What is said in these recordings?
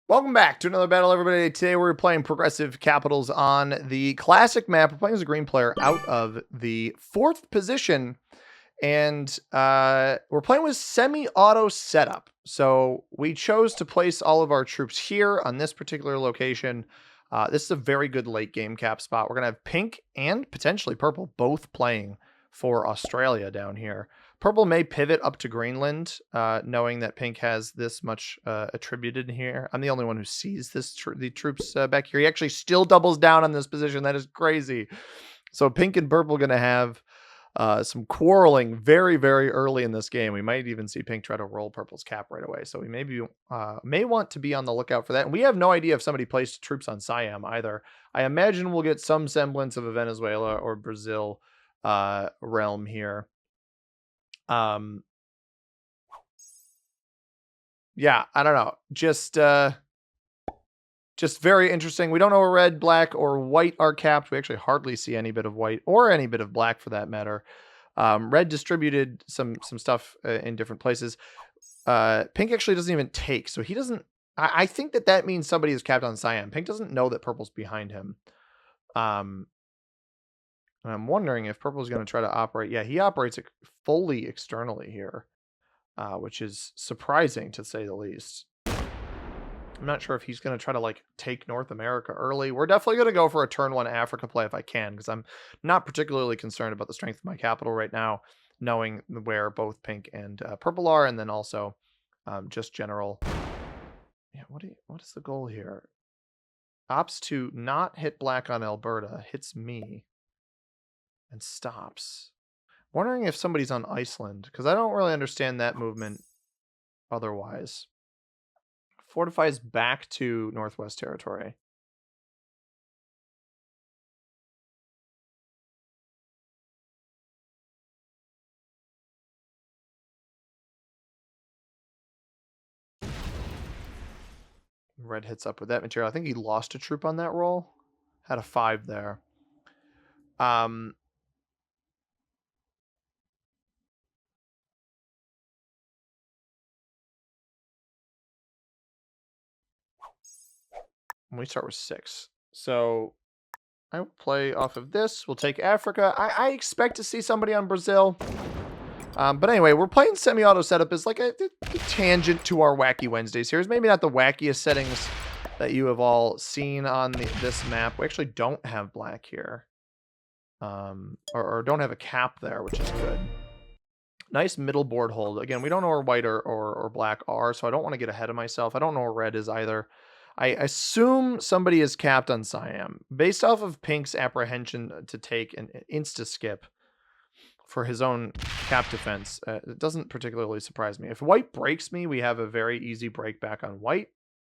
Welcome back to another battle, everybody. Today we're playing Progressive Capitals on the classic map. We're playing as a green player out of the 4th position, and we're playing with semi-auto setup. So we chose to place all of our troops here on this particular location. This is a very good late game cap spot. We're going to have pink and potentially purple both playing for Australia down here. Purple may pivot up to Greenland, knowing that pink has this much attributed here. I'm the only one who sees the troops back here. He actually still doubles down on this position. That is crazy. So pink and purple going to have some quarreling very, very early in this game. We might even see pink try to roll purple's cap right away. So we may want to be on the lookout for that. And we have no idea if somebody placed troops on Siam either. I imagine we'll get some semblance of a Venezuela or Brazil realm here. Yeah, I don't know. Just very interesting. We don't know where red, black, or white are capped. We actually hardly see any bit of white or any bit of black for that matter. Red distributed some stuff in different places. Pink actually doesn't even take, so he doesn't. I think that means somebody is capped on Cyan. Pink doesn't know that purple's behind him. And I'm wondering if purple is going to try to operate. Yeah, he operates fully externally here, which is surprising to say the least. I'm not sure if he's going to try to like take North America early. We're definitely going to go for a turn 1 Africa play if I can, because I'm not particularly concerned about the strength of my capital right now, knowing where both pink and purple are, and then also just general. Yeah, what is the goal here? Opts to not hit black on Alberta, hits me, and stops. Wondering if somebody's on Iceland, because I don't really understand that movement otherwise. Fortifies back to Northwest Territory. Red hits up with that material. I think he lost a troop on that roll. Had a 5 there. We start with 6. So I will play off of this. We'll take Africa. I expect to see somebody on Brazil. But anyway, we're playing semi-auto setup as like a tangent to our Wacky Wednesdays here. It's maybe not the wackiest settings that you have all seen on this map. We actually don't have black here. Or don't have a cap there, which is good. Nice middle board hold. Again, we don't know where white or black are, so I don't want to get ahead of myself. I don't know where red is either. I assume somebody is capped on Siam. Based off of pink's apprehension to take an insta-skip for his own cap defense, it doesn't particularly surprise me. If white breaks me, we have a very easy break back on white,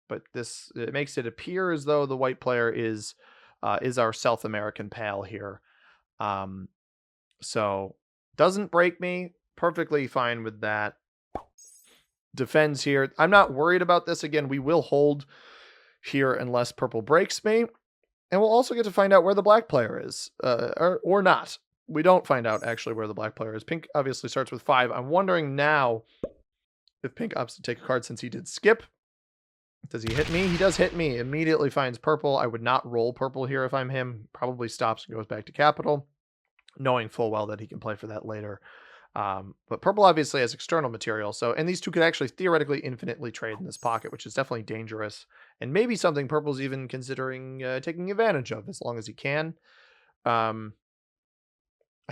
but it makes it appear as though the white player is our South American pal here. So doesn't break me. Perfectly fine with that. Defends here. I'm not worried about this. Again, we will hold here unless purple breaks me. And we'll also get to find out where the black player is. Or not. We don't find out actually where the black player is. Pink obviously starts with 5. I'm wondering now if pink opts to take a card since he did skip. Does he hit me? He does hit me. Immediately finds purple. I would not roll purple here if I'm him. Probably stops and goes back to capital, knowing full well that he can play for that later. But purple obviously has external material, and these two could actually theoretically infinitely trade in this pocket, which is definitely dangerous, and maybe something purple's even considering taking advantage of as long as he can. I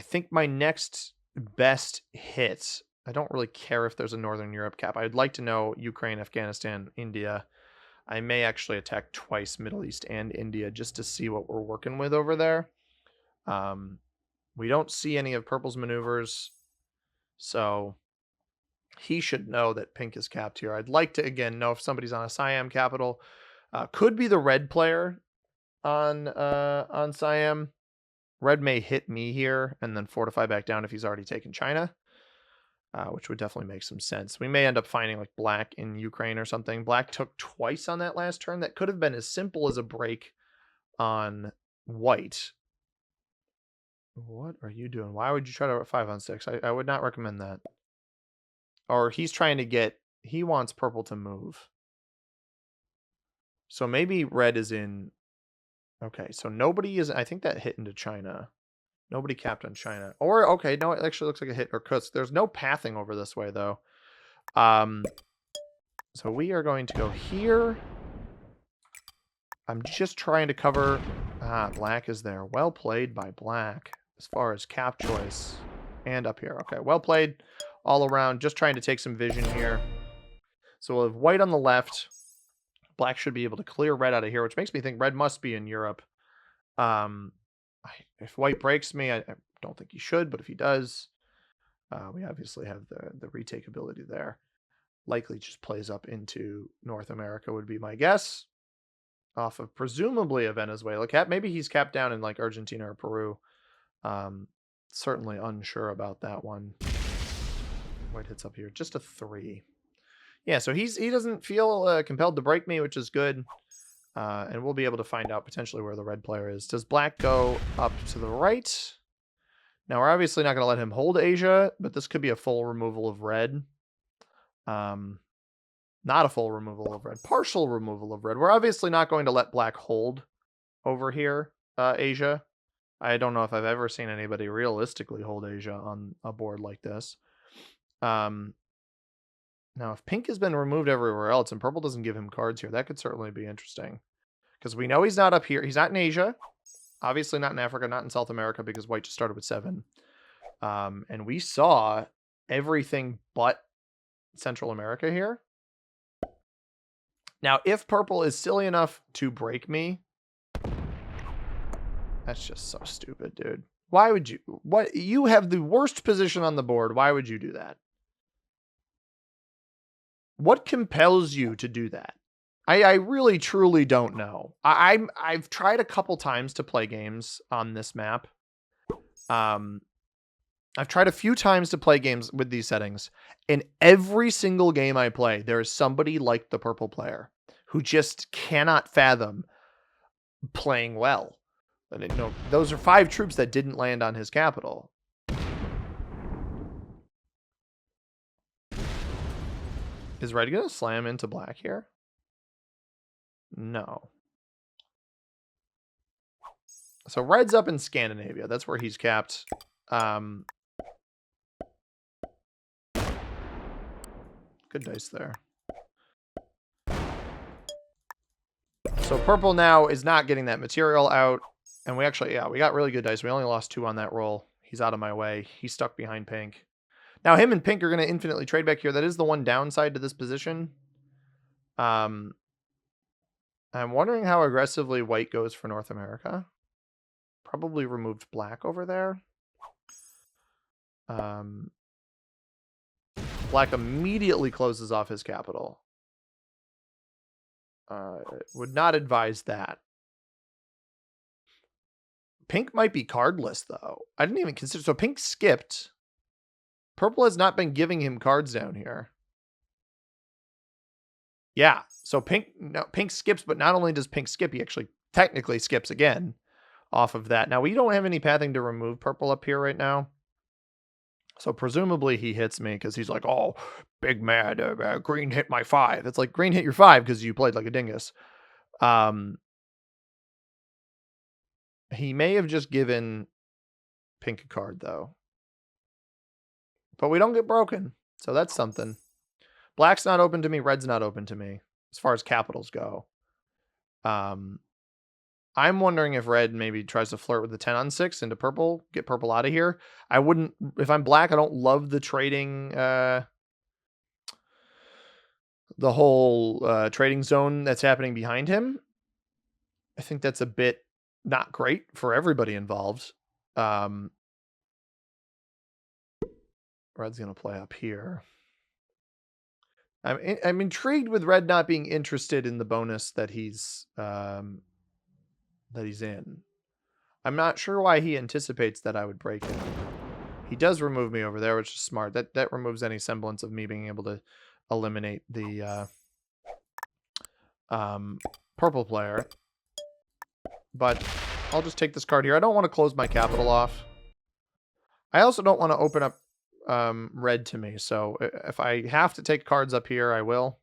think my next best hit, I don't really care if there's a Northern Europe cap. I'd like to know Ukraine, Afghanistan, India. I may actually attack twice Middle East and India just to see what we're working with over there. We don't see any of purple's maneuvers, so he should know that pink is capped here. I'd like to, again, know if somebody's on a Siam capital. Could be the red player on Siam. Red may hit me here and then fortify back down if he's already taken China, which would definitely make some sense. We may end up finding like black in Ukraine or something. Black took twice on that last turn. That could have been as simple as a break on white. What are you doing? Why would you try to 5 on 6? I would not recommend that. Or he's trying to he wants purple to move. So maybe red is in. Okay, so nobody is. I think that hit into China. Nobody capped on China. Or, okay, no, it actually looks like a hit or cuts. There's no pathing over this way, though. So we are going to go here. I'm just trying to cover... black is there. Well played by black as far as cap choice. And up here. Okay, well played all around. Just trying to take some vision here. So we'll have white on the left. Black should be able to clear red out of here, which makes me think red must be in Europe. If white breaks me, I don't think he should, but if he does, we obviously have the retake ability there. Likely just plays up into North America would be my guess. Off of presumably a Venezuela cap. Maybe he's capped down in like Argentina or Peru. Certainly unsure about that one. White hits up here. Just a 3. Yeah, so he doesn't feel compelled to break me, which is good. And we'll be able to find out potentially where the red player is. Does black go up to the right? Now, we're obviously not going to let him hold Asia, but this could be a full removal of red. Not a full removal of red. Partial removal of red. We're obviously not going to let black hold over here, Asia. I don't know if I've ever seen anybody realistically hold Asia on a board like this. Now, if pink has been removed everywhere else and purple doesn't give him cards here, that could certainly be interesting. Because we know he's not up here. He's not in Asia. Obviously not in Africa, not in South America, because white just started with 7. And we saw everything but Central America here. Now, if purple is silly enough to break me, that's just so stupid, dude. Why would you? What? You have the worst position on the board. Why would you do that? What compels you to do that? I really, truly don't know. I've tried a couple times to play games on this map. I've tried a few times to play games with these settings. In every single game I play, there is somebody like the purple player who just cannot fathom playing well. And those are 5 troops that didn't land on his capital. Is red going to slam into black here? No. So red's up in Scandinavia. That's where he's capped. Good dice there. So purple now is not getting that material out. And we actually, yeah, we got really good dice. We only lost 2 on that roll. He's out of my way. He's stuck behind pink. Now him and pink are going to infinitely trade back here. That is the one downside to this position. I'm wondering how aggressively white goes for North America. Probably removed black over there. Black immediately closes off his capital. Would not advise that. Pink might be cardless, though. I didn't even consider... So pink skipped. Purple has not been giving him cards down here. Yeah, so pink skips, but not only does pink skip, he actually technically skips again off of that. Now, we don't have any pathing to remove purple up here right now. So presumably he hits me because he's like, oh, big mad, green hit my 5. It's like, green hit your 5 because you played like a dingus. He may have just given pink a card, though. But we don't get broken, so that's something. Black's not open to me. Red's not open to me as far as capitals go. I'm wondering if red maybe tries to flirt with the 10 on 6 into purple, get purple out of here. I wouldn't, if I'm black, I don't love the trading, the whole trading zone that's happening behind him. I think that's a bit not great for everybody involved. Red's going to play up here. I'm intrigued with red not being interested in the bonus that he's in. I'm not sure why he anticipates that I would break him. He does remove me over there, which is smart. That removes any semblance of me being able to eliminate the purple player. But I'll just take this card here. I don't want to close my capital off. I also don't want to open up red to me, so if I have to take cards up here, I will.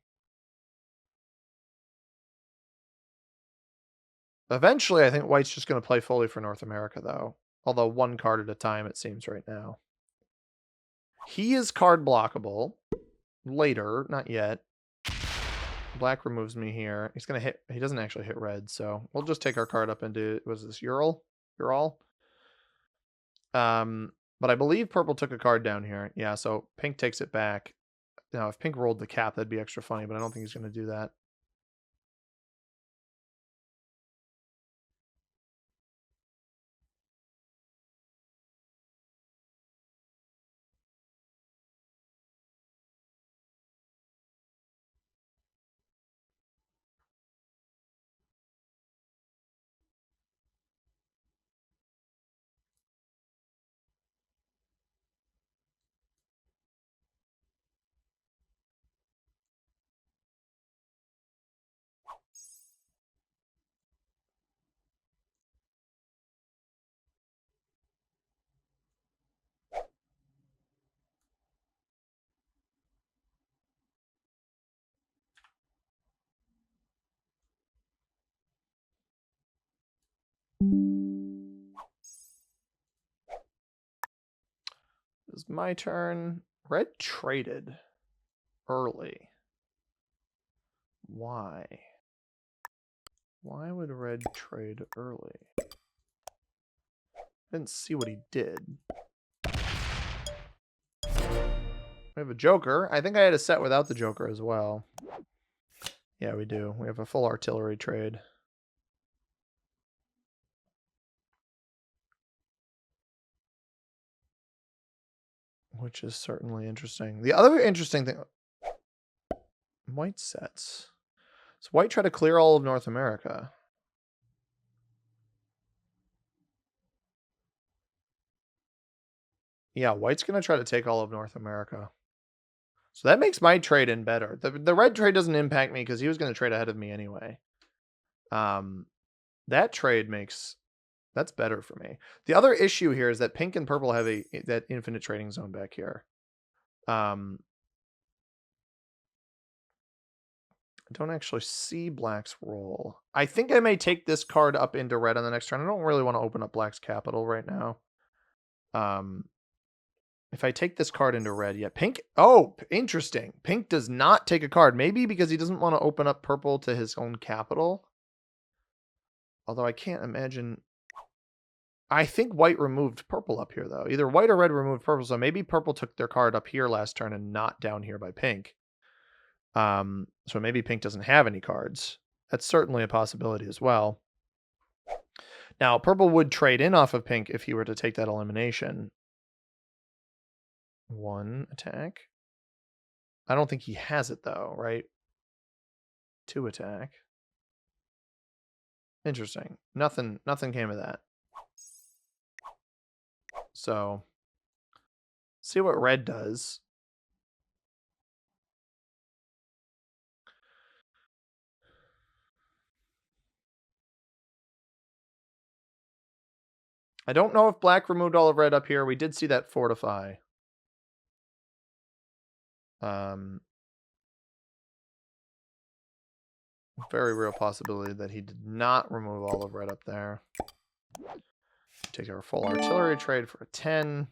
Eventually, I think white's just going to play fully for North America, though. Although one card at a time, it seems right now. He is card blockable. Later, not yet. Black removes me here. He's going to hit... He doesn't actually hit red, so we'll just take our card up into... Was this Ural? Ural? But I believe purple took a card down here. Yeah, so pink takes it back. Now, if pink rolled the cap, that'd be extra funny, but I don't think he's going to do that. It's my turn. Red traded early. Why? Why would red trade early? I didn't see what he did. We have a Joker. I think I had a set without the Joker as well. Yeah, we do. We have a full artillery trade. Which is certainly interesting. The other interesting thing... White sets. So white tried to clear all of North America. Yeah, white's going to try to take all of North America. So that makes my trade in better. The red trade doesn't impact me because he was going to trade ahead of me anyway. That trade makes... That's better for me. The other issue here is that pink and purple have that infinite trading zone back here. I don't actually see black's roll. I think I may take this card up into red on the next turn. I don't really want to open up black's capital right now. If I take this card into red, yeah, pink... Oh, interesting. Pink does not take a card. Maybe because he doesn't want to open up purple to his own capital. Although I can't imagine... I think white removed purple up here, though. Either white or red removed purple, so maybe purple took their card up here last turn and not down here by pink. So maybe pink doesn't have any cards. That's certainly a possibility as well. Now, purple would trade in off of pink if he were to take that elimination. 1 attack. I don't think he has it, though, right? 2 attack. Interesting. Nothing came of that. So, see what red does. I don't know if black removed all of red up here. We did see that fortify. Very real possibility that he did not remove all of red up there. Take our full artillery trade for a 10.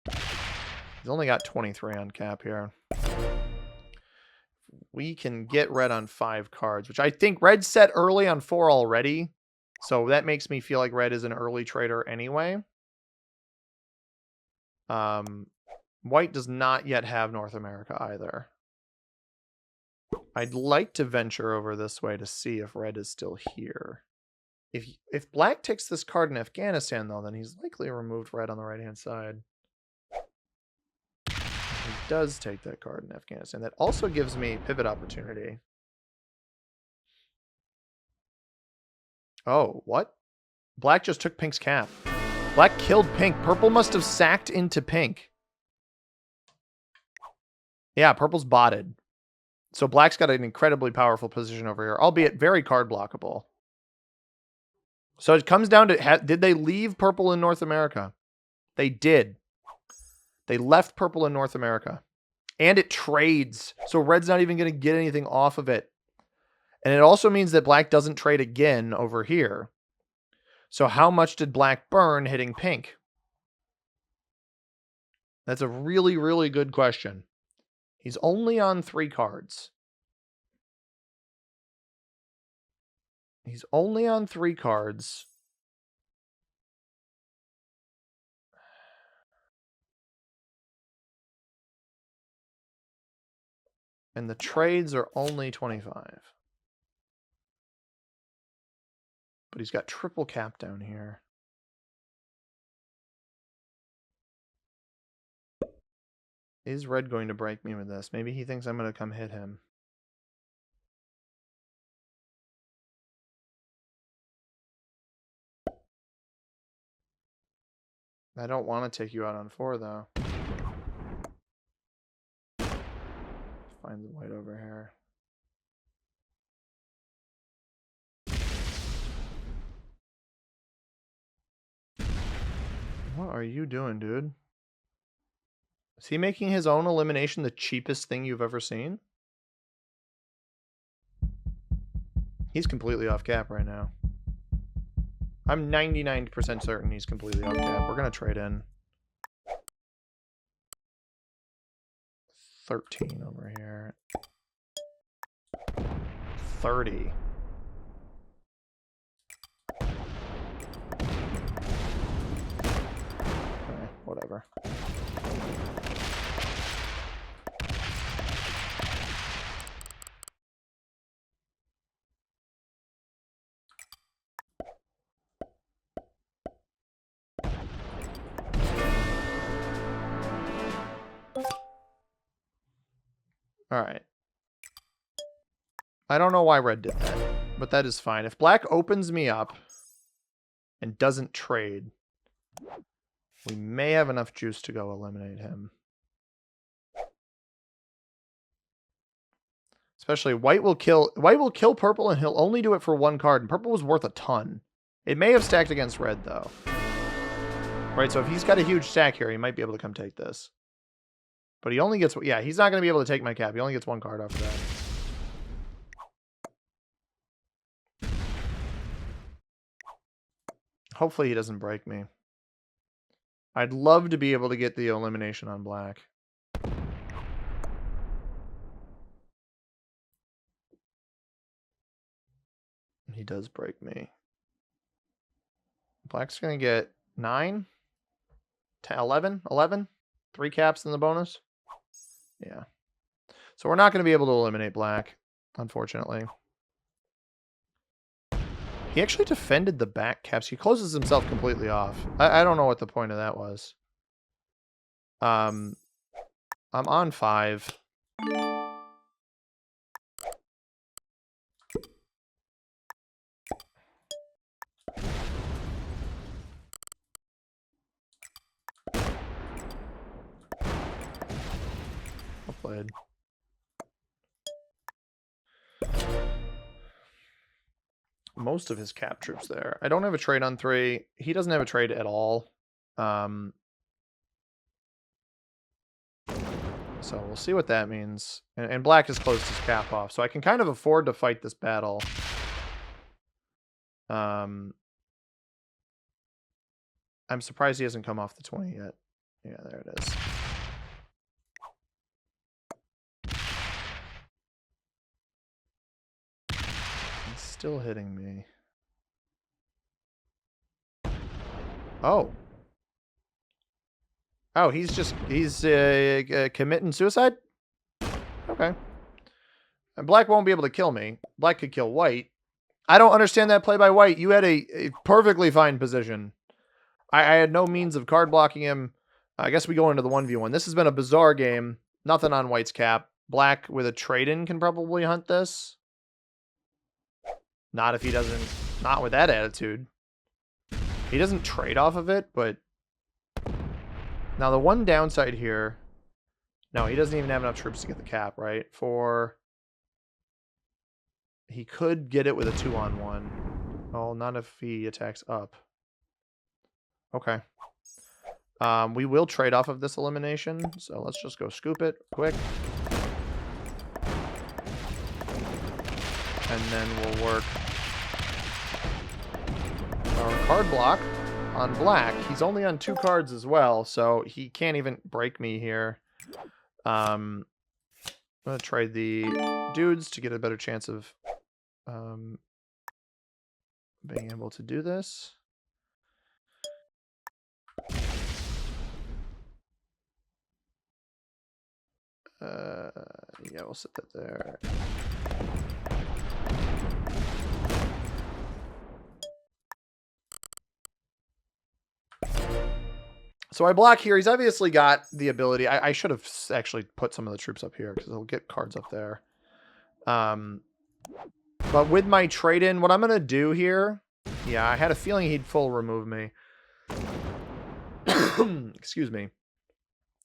He's only got 23 on cap here. We can get red on 5 cards, which I think red set early on 4 already. So that makes me feel like red is an early trader anyway. White does not yet have North America either. I'd like to venture over this way to see if red is still here. If black takes this card in Afghanistan, though, then he's likely removed red on the right-hand side. He does take that card in Afghanistan. That also gives me pivot opportunity. Oh, what? Black just took pink's cap. Black killed pink. Purple must have sacked into pink. Yeah, purple's botted. So black's got an incredibly powerful position over here, albeit very card blockable. So it comes down to, did they leave purple in North America? They did. They left purple in North America. And it trades. So red's not even going to get anything off of it. And it also means that black doesn't trade again over here. So how much did black burn hitting pink? That's a really, really good question. He's only on 3 cards. He's only on 3 cards. And the trades are only 25. But he's got triple cap down here. Is red going to break me with this? Maybe he thinks I'm going to come hit him. I don't want to take you out on 4, though. Find the white over here. What are you doing, dude? Is he making his own elimination the cheapest thing you've ever seen? He's completely off cap right now. I'm 99% certain he's completely off cap. We're going to trade in. 13 over here. 30. Okay, whatever. All right. I don't know why red did that, but that is fine. If black opens me up and doesn't trade, we may have enough juice to go eliminate him. Especially white will kill purple, and he'll only do it for 1 card, and purple was worth a ton. It may have stacked against red, though. Right, so if he's got a huge stack here, he might be able to come take this. But he only gets... Yeah, he's not going to be able to take my cap. He only gets 1 card off of that. Hopefully he doesn't break me. I'd love to be able to get the elimination on black. He does break me. Black's going to get 9? 10, 11? 11? 3 caps in the bonus? Yeah. So we're not going to be able to eliminate black, unfortunately. He actually defended the back caps. He closes himself completely off. I don't know what the point of that was. I'm on 5. Well played. Most of his cap troops there. I don't have a trade on 3. He doesn't have a trade at all. So we'll see what that means. And black has closed his cap off, so I can kind of afford to fight this battle. I'm surprised he hasn't come off the 20 yet. Yeah, there it is. He's still hitting me. Oh. Oh, he's committing suicide? Okay. And black won't be able to kill me. Black could kill white. I don't understand that play by white. You had a perfectly fine position. I had no means of card blocking him. I guess we go into the 1v1. This has been a bizarre game. Nothing on white's cap. Black with a trade-in can probably hunt this. Not if he doesn't... Not with that attitude. He doesn't trade off of it, but... Now, the one downside here... No, he doesn't even have enough troops to get the cap, right? He could get it with a 2-on-1. Oh, not if he attacks up. Okay. We will trade off of this elimination, so let's just go scoop it quick. And then we'll work our card block on black. He's only on 2 cards as well, so he can't even break me here. I'm going to trade the dudes to get a better chance of being able to do this. Yeah, we'll set that there. So I block here. He's obviously got the ability. I should have actually put some of the troops up here because he'll get cards up there. But with my trade-in, what I'm going to do here... Yeah, I had a feeling he'd full remove me. Excuse me.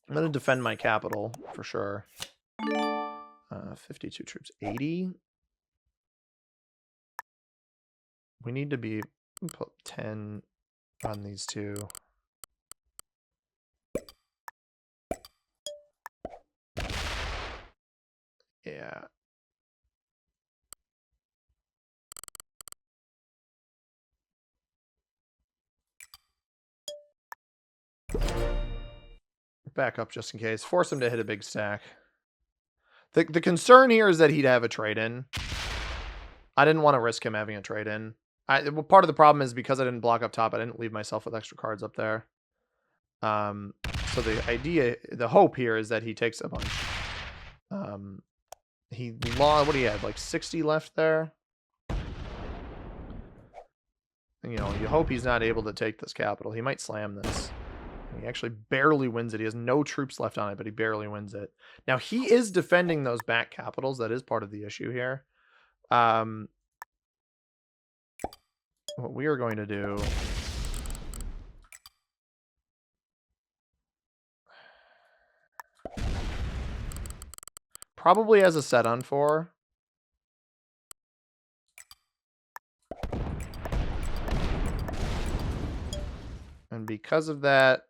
I'm going to defend my capital for sure. 52 troops. 80. We need to be... Put 10 on these two. Yeah. Back up just in case. Force him to hit a big stack. The concern here is that he'd have a trade-in. I didn't want to risk him having a trade-in. Well, part of the problem is because I didn't block up top, I didn't leave myself with extra cards up there. So the hope here is that he takes a bunch. What do you have? Like 60 left there? You know, you hope he's not able to take this capital. He might slam this. He actually barely wins it. He has no troops left on it, but he barely wins it. Now, he is defending those back capitals. That is part of the issue here. What we are going to do... Probably has a set on 4. And because of that,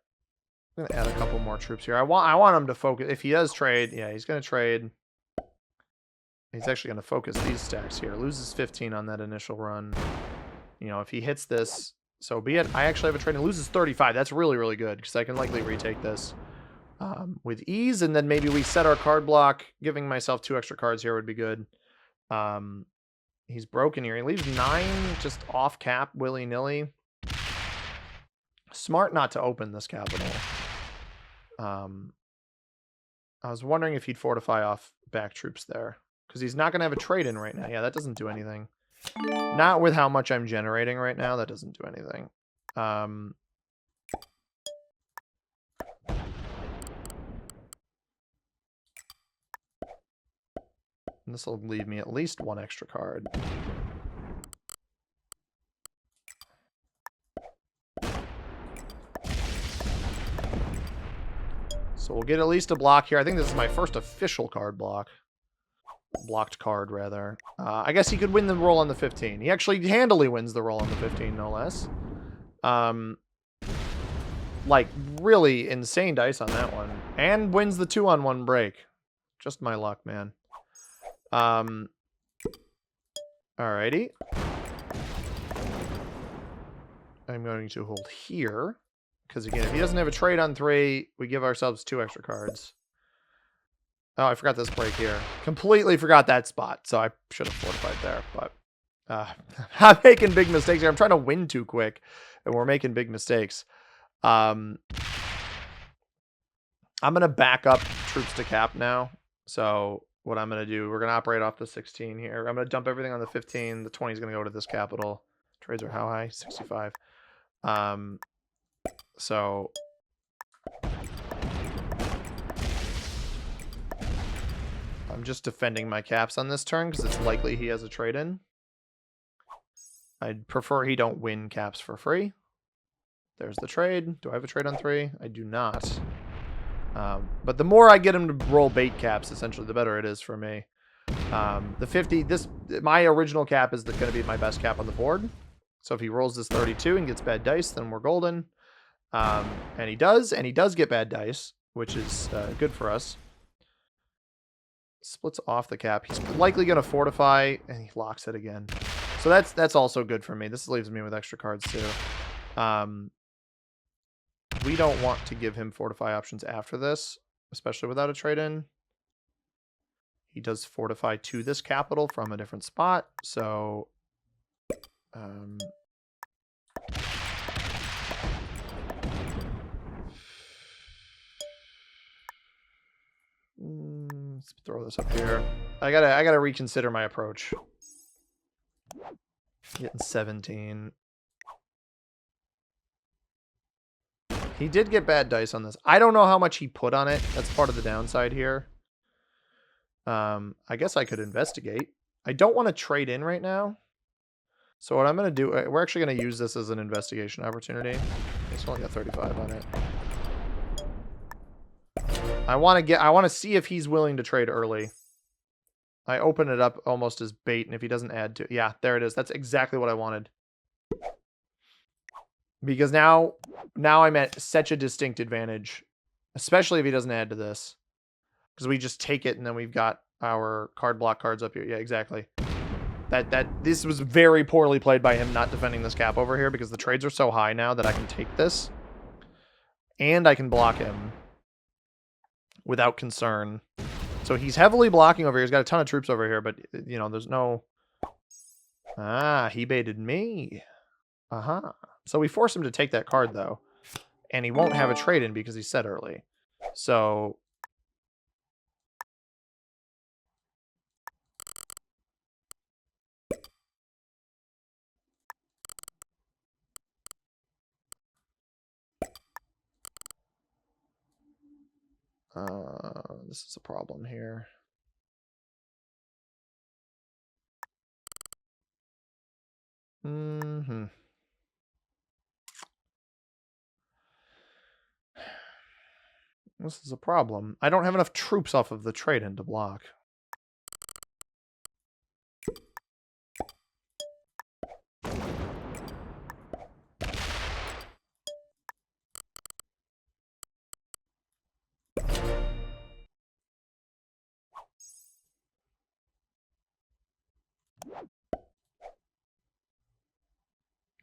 I'm going to add a couple more troops here. I want him to focus. If he does trade, yeah, he's going to trade. He's actually going to focus these stacks here. Loses 15 on that initial run. You know, if he hits this, so be it. I actually have a trade and loses 35. That's really, really good because I can likely retake this with ease. And then maybe we set our card block. Giving myself 2 extra cards here would be good. He's broken here. He leaves 9 just off cap willy-nilly. Smart not to open this capital. I was wondering if he'd fortify off back troops there. Because he's not going to have a trade-in right now. Yeah, that doesn't do anything. Not with how much I'm generating right now. That doesn't do anything. This will leave me at least 1 extra card. So we'll get at least a block here. I think this is my first official card block. Blocked card, rather. I guess he could win the roll on the 15. He actually handily wins the roll on the 15, no less. Like, really insane dice on that one. And wins the 2-on-1 break. Just my luck, man. Alrighty. I'm going to hold here. Because, again, if he doesn't have a trade on 3, we give ourselves 2 extra cards. Oh, I forgot this break here. Completely forgot that spot. So I should have fortified there. But I'm making big mistakes here. I'm trying to win too quick. And we're making big mistakes. I'm going to back up troops to cap now. So what I'm going to do, we're going to operate off the 16 here. I'm going to dump everything on the 15. The 20 is going to go to this capital. Trades are how high? 65. So I'm just defending my caps on this turn because it's likely he has a trade-in. I'd prefer he don't win caps for free. There's the trade. Do I have a trade on 3? I do not. But the more I get him to roll bait caps, essentially, the better it is for me. The 50, my original cap is going to be my best cap on the board. So if he rolls this 32 and gets bad dice, then we're golden. And he does get bad dice, which is good for us. Splits off the cap. He's likely going to fortify, and he locks it again. So that's also good for me. This leaves me with extra cards too. We don't want to give him fortify options after this, especially without a trade-in. He does fortify to this capital from a different spot, so... let's throw this up here. I gotta reconsider my approach. Getting 17. He did get bad dice on this. I don't know how much he put on it. That's part of the downside here. I guess I could investigate. I don't want to trade in right now. So what I'm going to do, we're actually going to use this as an investigation opportunity. It's only got 35 on it. I want to see if he's willing to trade early. I open it up almost as bait, and if he doesn't add to, yeah, there it is. That's exactly what I wanted. Because now I'm at such a distinct advantage, especially if he doesn't add to this. Because we just take it, and then we've got our card block cards up here. Yeah, exactly. This was very poorly played by him not defending this cap over here, because the trades are so high now that I can take this. And I can block him without concern. So he's heavily blocking over here. He's got a ton of troops over here, but, you know, there's no... Ah, he baited me. Uh-huh. So we force him to take that card, though. And he won't have a trade-in because he said early. So... this is a problem here. This is a problem. I don't have enough troops off of the trade-in to block.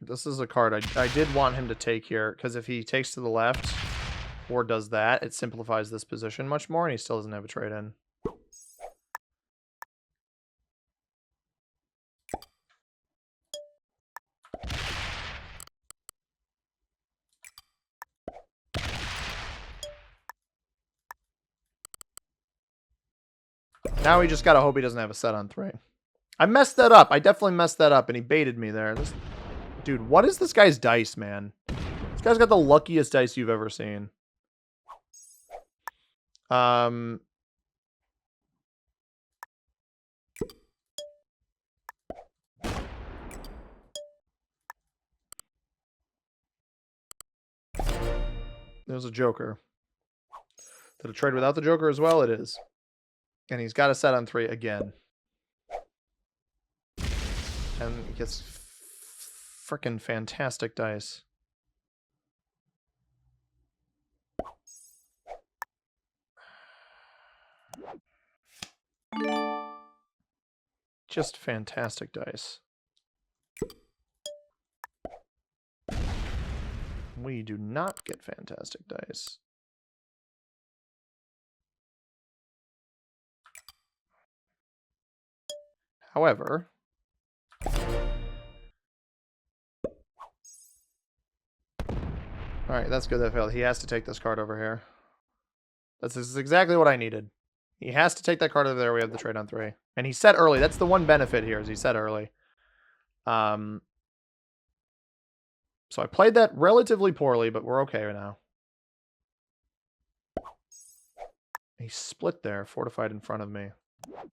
This is a card I did want him to take here, because if he takes to the left or does that, it simplifies this position much more, and he still doesn't have a trade-in. Now we just gotta hope he doesn't have a set on 3. I messed that up. I definitely messed that up, and he baited me there. Dude, what is this guy's dice, man? This guy's got the luckiest dice you've ever seen. There's a Joker. Did a trade without the Joker as well? It is. And he's got a set on 3 again. And he gets frickin' fantastic dice. Just fantastic dice. We do not get fantastic dice. However, alright, that's good that failed. He has to take this card over here. This is exactly what I needed. He has to take that card over there. We have the trade on 3. And he said early. That's the one benefit here, is he said early. So I played that relatively poorly, but we're okay right now. He split there, fortified in front of me.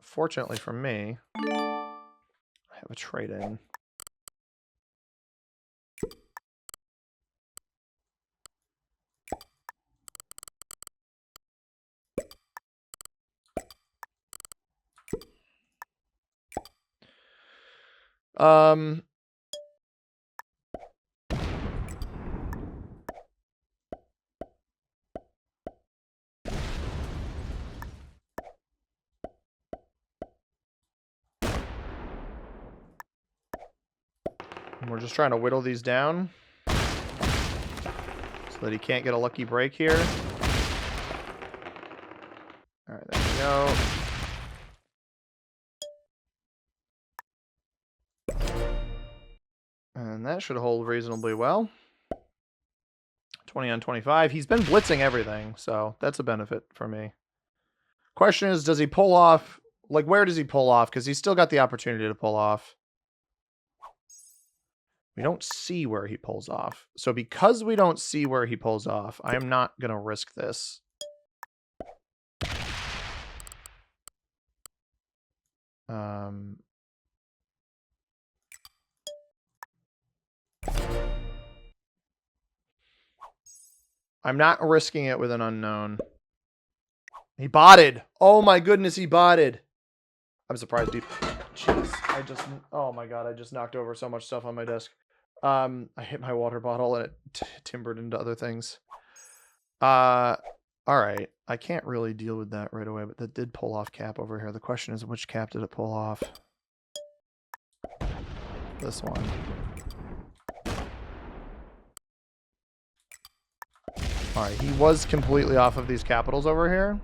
Fortunately for me, I have a trade-in. And we're just trying to whittle these down so that he can't get a lucky break here. All right, there we go. And that should hold reasonably well. 20 on 25. He's been blitzing everything, so that's a benefit for me. Question is, does he pull off? Like, where does he pull off? Because he's still got the opportunity to pull off. We don't see where he pulls off. So because we don't see where he pulls off, I am not going to risk this. I'm not risking it with an unknown. He botted. Oh my goodness, he botted. I'm surprised he... Jeez, oh my god, I just knocked over so much stuff on my desk. I hit my water bottle and it timbered into other things. Alright. I can't really deal with that right away, but that did pull off cap over here. The question is, which cap did it pull off? This one. Alright, he was completely off of these capitals over here.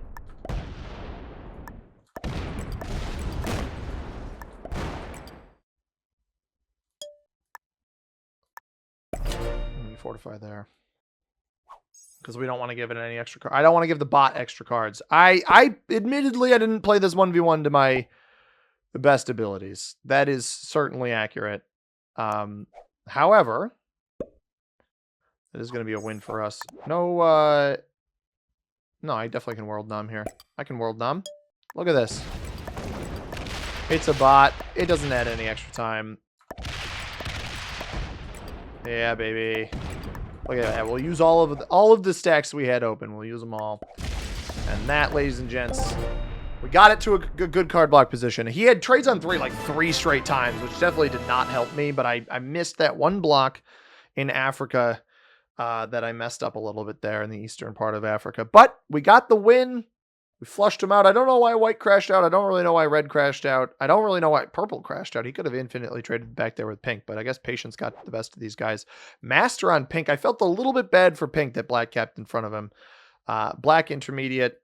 Let me fortify there. Because we don't want to give it any extra card. I don't want to give the bot extra cards. I admittedly, I didn't play this 1v1 to my best abilities. That is certainly accurate. However... It is going to be a win for us. No, no, I definitely can world numb here. I can world numb. Look at this. It's a bot. It doesn't add any extra time. Yeah, baby. Look at that. We'll use all of the stacks we had open. We'll use them all. And that, ladies and gents, we got it to a good card block position. He had trades on 3 like 3 straight times, which definitely did not help me. But I missed that one block in Africa. That I messed up a little bit there in the eastern part of Africa. But we got the win. We flushed him out. I don't know why white crashed out. I don't really know why red crashed out. I don't really know why purple crashed out. He could have infinitely traded back there with pink, but I guess patience got the best of these guys. Master on pink. I felt a little bit bad for pink that black kept in front of him. Black intermediate.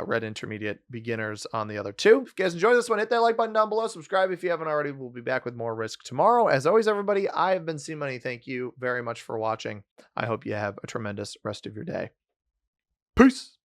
Red intermediate, beginners on the other 2. If you guys enjoyed this one, hit that like button down below. Subscribe if you haven't already. We'll be back with more Risk tomorrow. As always, everybody, I have been C-Money. Thank you very much for watching. I hope you have a tremendous rest of your day. Peace.